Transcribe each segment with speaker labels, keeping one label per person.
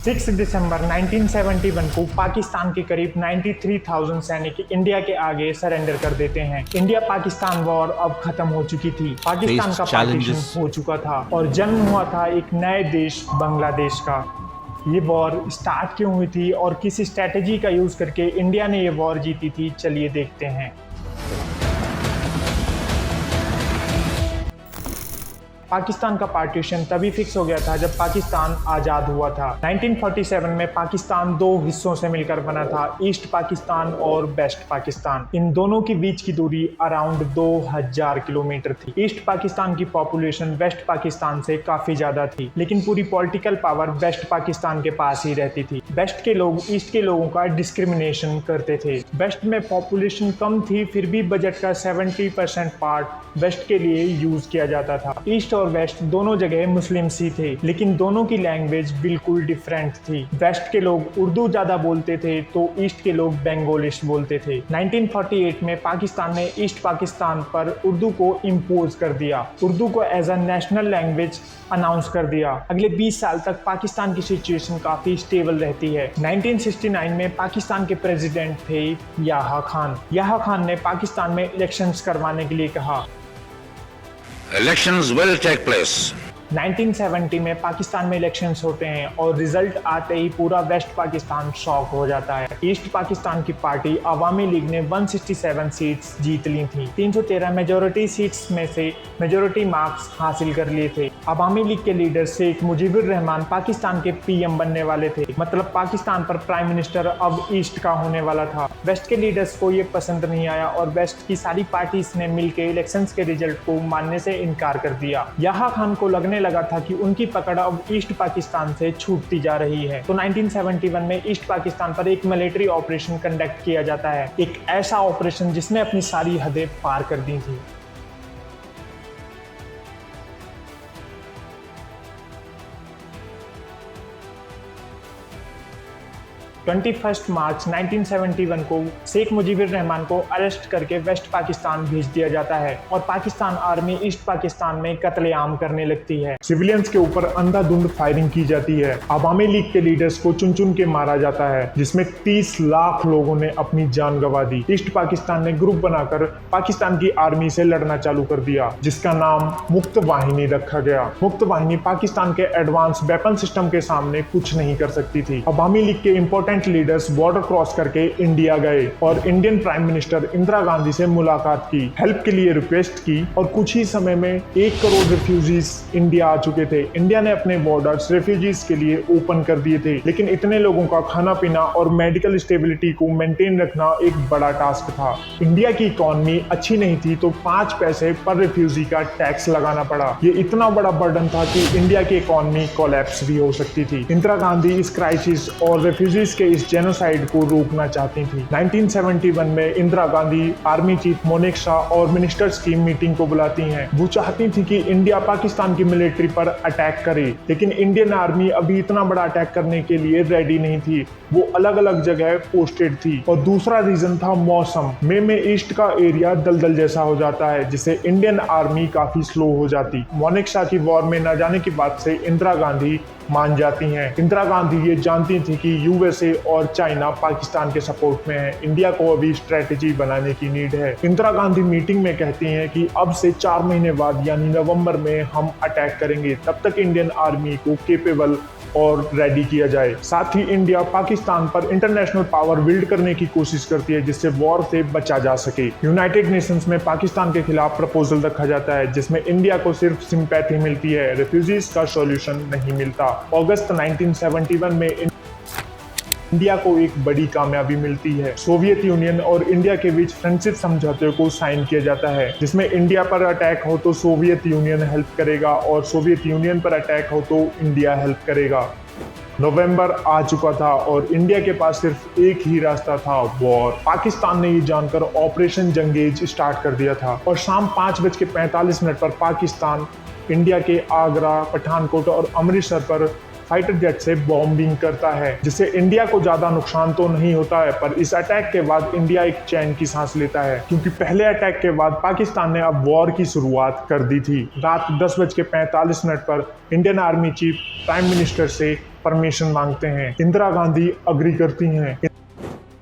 Speaker 1: 6 दिसंबर 1971 को पाकिस्तान के करीब 93,000 सैनिक इंडिया के आगे सरेंडर कर देते हैं। इंडिया पाकिस्तान वॉर अब खत्म हो चुकी थी। पाकिस्तान का पार्टीशन हो चुका था और जन्म हुआ था एक नए देश बांग्लादेश का। ये वॉर स्टार्ट क्यों हुई थी और किस स्ट्रैटेजी का यूज करके इंडिया ने ये वॉर जीती थी, चलिए देखते हैं। पाकिस्तान का पार्टीशन तभी फिक्स हो गया था जब पाकिस्तान आज़ाद हुआ था। 1947 में पाकिस्तान दो हिस्सों से मिलकर बना था, ईस्ट पाकिस्तान और वेस्ट पाकिस्तान। इन दोनों के बीच की दूरी अराउंड 2000 किलोमीटर थी। ईस्ट पाकिस्तान की पॉपुलेशन वेस्ट पाकिस्तान से काफ़ी ज़्यादा थी, लेकिन पूरी पॉलिटिकल पावर वेस्ट पाकिस्तान के पास ही रहती थी। वेस्ट के लोग ईस्ट के लोगों का डिस्क्रिमिनेशन करते थे। वेस्ट में पॉपुलेशन कम थी, फिर भी बजट का 70% पार्ट वेस्ट के लिए यूज़ किया जाता था। ईस्ट और वेस्ट दोनों जगह मुस्लिम्स ही थे, लेकिन दोनों की लैंग्वेज बिल्कुल डिफरेंट थी। वेस्ट के लोग उर्दू ज़्यादा बोलते थे तो ईस्ट के लोग बंगालिश बोलते थे। 1948 में पाकिस्तान ने ईस्ट पाकिस्तान पर उर्दू को इम्पोज कर दिया, उर्दू को as a national language announce कर दिया। अगले 20 साल तक पाकिस्तान की सिचुएशन काफ़ी स्टेबल रहती है। 1969 में पाकिस्तान के प्रेसिडेंट थे याह्या खान। याह्या खान ने पाकिस्तान में इलेक्शंस करवाने के लिए कहा।
Speaker 2: Elections will take place.
Speaker 1: 1970 में पाकिस्तान में इलेक्शंस होते हैं और रिजल्ट आते ही पूरा वेस्ट पाकिस्तान शॉक हो जाता है। ईस्ट पाकिस्तान की पार्टी अवामी लीग ने 167 सीट्स जीत ली थी। 313 मेजोरिटी सीट्स में से मेजोरिटी मार्क्स हासिल कर लिए थे। अवामी लीग के लीडर शेख मुजीबुर रहमान पाकिस्तान के पीएम बनने वाले थे, मतलब पाकिस्तान पर प्राइम मिनिस्टर अब ईस्ट का होने वाला था। वेस्ट के लीडर्स को ये पसंद नहीं आया और वेस्ट की सारी पार्टीज ने मिलकर इलेक्शंस के रिजल्ट को मानने से इनकार कर दिया। याह्या खान को लगने लगा था कि उनकी पकड़ अब ईस्ट पाकिस्तान से छूटती जा रही है, तो 1971 में ईस्ट पाकिस्तान पर एक मिलिट्री ऑपरेशन कंडक्ट किया जाता है, एक ऐसा ऑपरेशन जिसने अपनी सारी हदें पार कर दी थी। मार्च 1971 को शेख मुजीबुर रहमान को अरेस्ट करके वेस्ट पाकिस्तान भेज दिया जाता है और पाकिस्तान आर्मी ईस्ट पाकिस्तान में कत्लेआम करने लगती है। सिविलियंस के ऊपर अंधाधुंध फायरिंग की जाती है। अवामी लीग के लीडर्स को चुन चुन के मारा जाता है, जिसमें 30 लाख लोगों ने अपनी जान गंवा दी। ईस्ट पाकिस्तान ने ग्रुप बनाकर पाकिस्तान की आर्मी से लड़ना चालू कर दिया, जिसका नाम मुक्त वाहिनी रखा गया। मुक्त वाहिनी पाकिस्तान के एडवांस वेपन सिस्टम के सामने कुछ नहीं कर सकती थी। अवामी लीग के इंपॉर्टेंट लीडर्स बॉर्डर क्रॉस करके इंडिया गए और Indian prime minister Indira Gandhi से मुलाकात की, हेल्प के लिए रिक्वेस्ट की और कुछ ही समय में 1 करोड़ रिफ्यूजीज इंडिया आ चुके थे। इंडिया ने अपने बॉर्डर्स रिफ्यूजीज के लिए ओपन कर दिए थे, लेकिन इतने लोगों का खाना पीना और मेडिकल स्टेबिलिटी को मेंटेन रखना एक बड़ा टास्क था। इंडिया की इकोनॉमी अच्छी नहीं थी तो 5 पैसे पर रिफ्यूजी का टैक्स लगाना पड़ा। ये इतना बड़ा बर्डन था कि इंडिया की इकोनॉमी कोलैप्स भी हो सकती थी। इंदिरा गांधी इस क्राइसिस और रिफ्यूजीज के इस जेनोसाइड को रोकना चाहती थी। 1971 में Indira Gandhi army chief Manekshaw और मिनिस्टर्स की मीटिंग को बुलाती हैं। वो चाहती थी कि इंडिया पाकिस्तान की मिलिट्री पर अटैक करे, लेकिन इंडियन आर्मी अभी इतना बड़ा अटैक करने के लिए रेडी नहीं थी। वो अलग अलग जगह पोस्टेड थी और दूसरा रीजन था मौसम। मई में ईस्ट का एरिया दलदल जैसा हो जाता है, जिससे इंडियन आर्मी काफी स्लो हो जाती। मोनिक शाह की वॉर में न जाने की बात से इंदिरा गांधी मान जाती हैं। इंदिरा गांधी ये जानती थी कि यूएसए और चाइना पाकिस्तान के सपोर्ट में है, इंडिया को अभी स्ट्रेटेजी बनाने की नीड है। इंदिरा गांधी मीटिंग में कहती हैं कि अब से 4 महीने बाद यानी नवंबर में हम अटैक करेंगे, तब तक इंडियन आर्मी को केपेबल और रेडी किया जाए। साथ ही इंडिया पाकिस्तान पर इंटरनेशनल पावर बिल्ड करने की कोशिश करती है, जिससे वॉर से बचा जा सके। यूनाइटेड नेशंस में पाकिस्तान के खिलाफ प्रपोजल रखा जाता है, जिसमें इंडिया को सिर्फ सिंपैथी मिलती है, रिफ्यूजीज का सॉल्यूशन नहीं मिलता। अगस्त 1971 में इंडिया को एक बड़ी कामयाबी मिलती है। सोवियत यूनियन और इंडिया के बीच फ्रेंडशिप समझौते को साइन किया जाता है, जिसमें इंडिया पर अटैक हो तो सोवियत यूनियन हेल्प करेगा और सोवियत यूनियन पर अटैक हो तो इंडिया हेल्प करेगा। नवंबर आ चुका था और इंडिया के पास सिर्फ एक ही रास्ता था, वॉर। पाकिस्तान ने ये जानकर ऑपरेशन जंगेज स्टार्ट कर दिया था और शाम 5:45 पर पाकिस्तान इंडिया के आगरा, पठानकोट और अमृतसर पर फाइटर जेट से बॉम्बिंग करता है, जिससे इंडिया को ज्यादा नुकसान तो नहीं होता है, पर इस अटैक के बाद इंडिया एक चैन की सांस लेता है, क्योंकि पहले अटैक के बाद पाकिस्तान ने अब वॉर की शुरुआत कर दी थी। रात 10:45 पर Indian army chief prime minister से परमिशन मांगते हैं। इंदिरा गांधी अग्री करती हैं।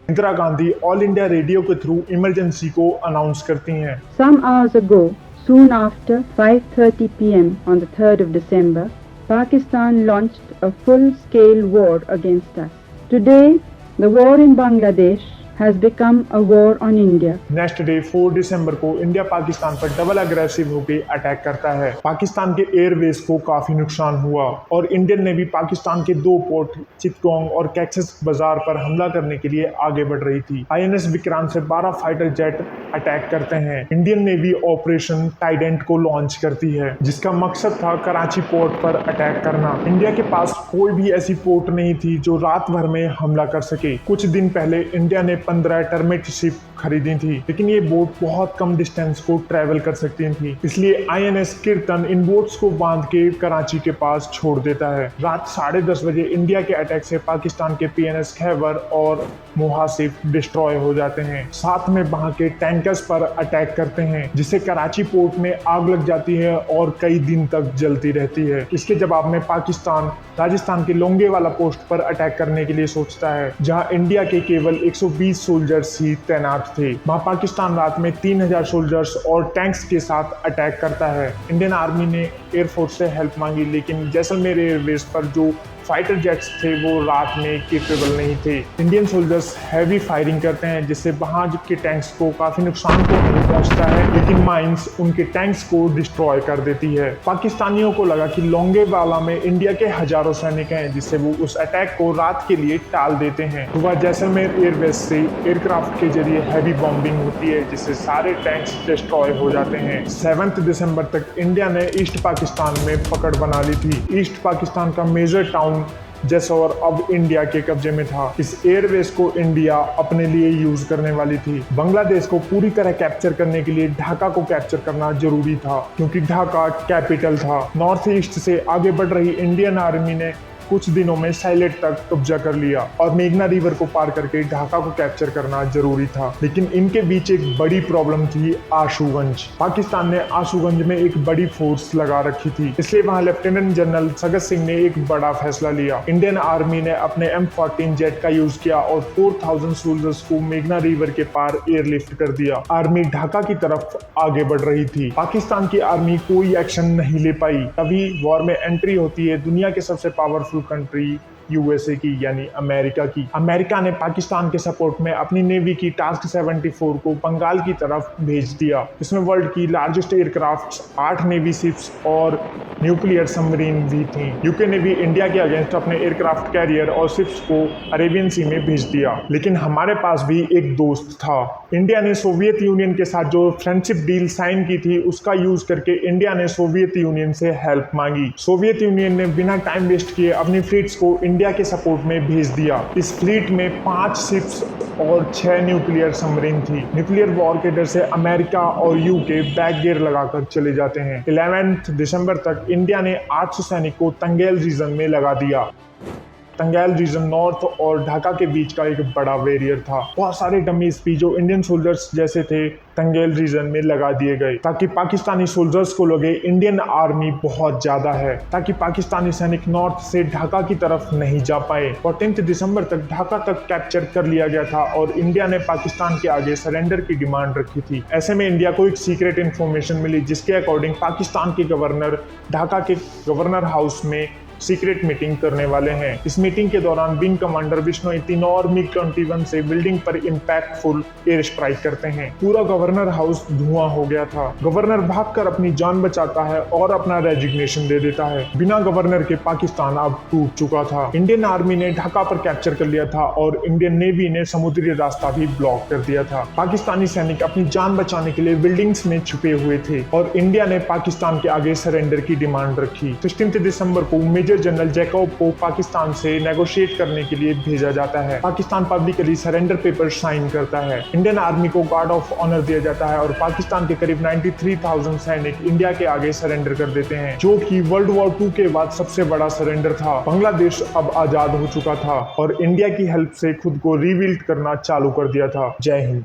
Speaker 1: Indira Gandhi all India radio के थ्रू इमरजेंसी को अनाउंस करती हैं।
Speaker 2: Some hours ago, soon after 5:30 p.m. on the 3rd of December, Pakistan launched a full-scale war against us. Today, the war in Bangladesh has become a war on India.
Speaker 1: Next day 4 दिसंबर को India Pakistan पर double aggressive होकर attack करता है। पाकिस्तान के Airways को काफी नुकसान हुआ और इंडियन नेवी पाकिस्तान के 2 पोर्ट चिटगोंग और कैक्सस बाजार पर हमला करने के लिए आगे बढ़ रही थी। INS विक्रांत से 12 फाइटर जेट अटैक करते हैं। इंडियन नेवी ऑपरेशन टाइडेंट को लॉन्च करती है, जिसका मकसद था कराची पोर्ट पर अटैक करना। इंडिया के पास कोई भी ऐसी पोर्ट नहीं थी जो रात भर में हमला कर सके। कुछ दिन पहले इंडिया ने 15 टर्मेट शिप खरीदी थी, लेकिन ये बोट बहुत कम डिस्टेंस को ट्रेवल कर सकती थी। इसलिए INS कीर्तन इन बोट्स को बांध के कराची के पास छोड़ देता है। रात 10:30 बजे इंडिया के अटैक से पाकिस्तान के PNS खैबर और मुहासिफ डिस्ट्रॉय हो जाते हैं। साथ में वहां के टैंकर्स पर अटैक करते हैं, जिससे कराची पोर्ट में आग लग जाती है और कई दिन तक जलती रहती है। इसके जवाब में पाकिस्तान राजस्थान के लोंगेवाला पोस्ट पर अटैक करने के लिए सोचता है, जहां इंडिया के केवल 120 सोल्जर्स ही तैनात थे। वहां पाकिस्तान रात में 3000 सोल्जर्स और टैंक्स के साथ अटैक करता है। इंडियन आर्मी ने एयरफोर्स से हेल्प मांगी, लेकिन जैसलमेर एयरवेज पर जो फाइटर जेट्स थे वो रात में केपेबल नहीं थे। इंडियन सोल्जर्स हैवी फायरिंग करते हैं, जिससे वहां के टैंक्स को काफी नुकसान तो नहीं पहुंचता है, लेकिन माइंस उनके टैंक्स को डिस्ट्रॉय कर देती है। पाकिस्तानियों को लगा कि लोंगेवाला में इंडिया के हजारों सैनिक हैं, जिससे वो उस अटैक को रात के लिए टाल देते हैं। सुबह जैसलमेर एयरवेज से एयरक्राफ्ट के जरिए हैवी बॉम्बिंग होती है, जिससे सारे टैंक्स डिस्ट्रॉय हो जाते हैं। 7 दिसंबर तक इंडिया ने ईस्ट पाकिस्तान में पकड़ बना ली थी। ईस्ट पाकिस्तान का मेजर टाउन जैसौर अब इंडिया के कब्जे में था। इस एयरवेज को इंडिया अपने लिए यूज करने वाली थी। बांग्लादेश को पूरी तरह कैप्चर करने के लिए ढाका को कैप्चर करना जरूरी था, क्योंकि ढाका कैपिटल था। नॉर्थ ईस्ट से आगे बढ़ रही इंडियन आर्मी ने कुछ दिनों में साइलेट तक कब्जा कर लिया और मेघना रिवर को पार करके ढाका को कैप्चर करना जरूरी था। लेकिन इनके बीच एक बड़ी प्रॉब्लम थी, आशुगंज। पाकिस्तान ने आशुगंज में एक बड़ी फोर्स लगा रखी थी, इसलिए वहां लेफ्टिनेंट जनरल सगत सिंह ने एक बड़ा फैसला लिया। इंडियन आर्मी ने अपने M14 जेट का यूज किया और 4000 सोल्जर्स को मेघना रिवर के पार एयरलिफ्ट कर दिया। आर्मी ढाका की तरफ आगे बढ़ रही थी। पाकिस्तान की आर्मी कोई एक्शन नहीं ले पाई। तभी वॉर में एंट्री होती है दुनिया के सबसे पावरफुल कंट्री USA की, यानी अमेरिका की। अमेरिका ने पाकिस्तान के सपोर्ट में अपनी नेवी की टास्क 74 को बंगाल की तरफ भेज दिया। इसमें वर्ल्ड की लार्जेस्ट एयरक्राफ्ट 8 नेवी शिप्स और न्यूक्लियर सबमरीन भी थी। यूके ने भी इंडिया के अगेंस्ट अपने एयरक्राफ्ट कैरियर और शिप्स को अरेबियन सी में भेज दिया। लेकिन हमारे पास भी एक दोस्त था। इंडिया ने सोवियत यूनियन के साथ जो फ्रेंडशिप डील साइन की थी, उसका यूज करके इंडिया ने सोवियत यूनियन से हेल्प मांगी। सोवियत यूनियन ने बिना टाइम वेस्ट किए अपनी फ्लीट्स को इंडिया के सपोर्ट में भेज दिया। इस फ्लीट में 5 शिप्स और 6 न्यूक्लियर सबमरीन थी। न्यूक्लियर वॉर के डर से अमेरिका और यूके बैक गियर लगाकर चले जाते हैं। 11 दिसंबर तक इंडिया ने 800 सैनिक को तंगेल रीजन में लगा दिया। तंगेल रीजन नॉर्थ और ढाका के बीच का एक बड़ा बैरियर था। बहुत सारे डमीज भी जो इंडियन सोल्जर्स जैसे थे तंगेल रीजन में लगा दिए गए, ताकि पाकिस्तानी सोल्जर्स को लगे इंडियन आर्मी बहुत ज्यादा है, ताकि पाकिस्तानी सैनिक नॉर्थ से ढाका की तरफ नहीं जा पाए। 14 दिसंबर तक ढाका तक कैप्चर कर लिया गया था और इंडिया ने पाकिस्तान के आगे सरेंडर की डिमांड रखी थी। ऐसे में इंडिया को एक सीक्रेट इन्फॉर्मेशन मिली, जिसके अकॉर्डिंग पाकिस्तान के गवर्नर ढाका के गवर्नर हाउस में सीक्रेट मीटिंग करने वाले हैं। इस मीटिंग के दौरान विंग कमांडर विश्नोई 3 और MiG-21 से बिल्डिंग पर इंपैक्टफुल एयर स्ट्राइक करते हैं। पूरा गवर्नर हाउस धुआं हो गया था। गवर्नर भागकर अपनी जान बचाता है और अपना रेजिग्नेशन दे देता है। बिना गवर्नर के पाकिस्तान अब टूट चुका था। इंडियन आर्मी ने ढाका पर कैप्चर कर लिया था और इंडियन नेवी ने समुद्री रास्ता भी ब्लॉक कर दिया था। पाकिस्तानी सैनिक अपनी जान बचाने के लिए बिल्डिंग्स में छुपे हुए थे और इंडिया ने पाकिस्तान के आगे सरेंडर की डिमांड रखी। 16 दिसंबर को मेजर जनरल जैकब को पाकिस्तान से नेगोशिएट करने के लिए भेजा जाता है। Pakistan publicly surrender paper sign करता है। इंडियन आर्मी को गार्ड ऑफ ऑनर दिया जाता है और पाकिस्तान के करीब 93,000 सैनिक इंडिया के आगे सरेंडर कर देते हैं, जो कि वर्ल्ड वॉर 2 के बाद सबसे बड़ा सरेंडर था। बांग्लादेश अब आजाद हो चुका था और इंडिया की हेल्प से खुद को रीबिल्ड करना चालू कर दिया था। जय हिंद।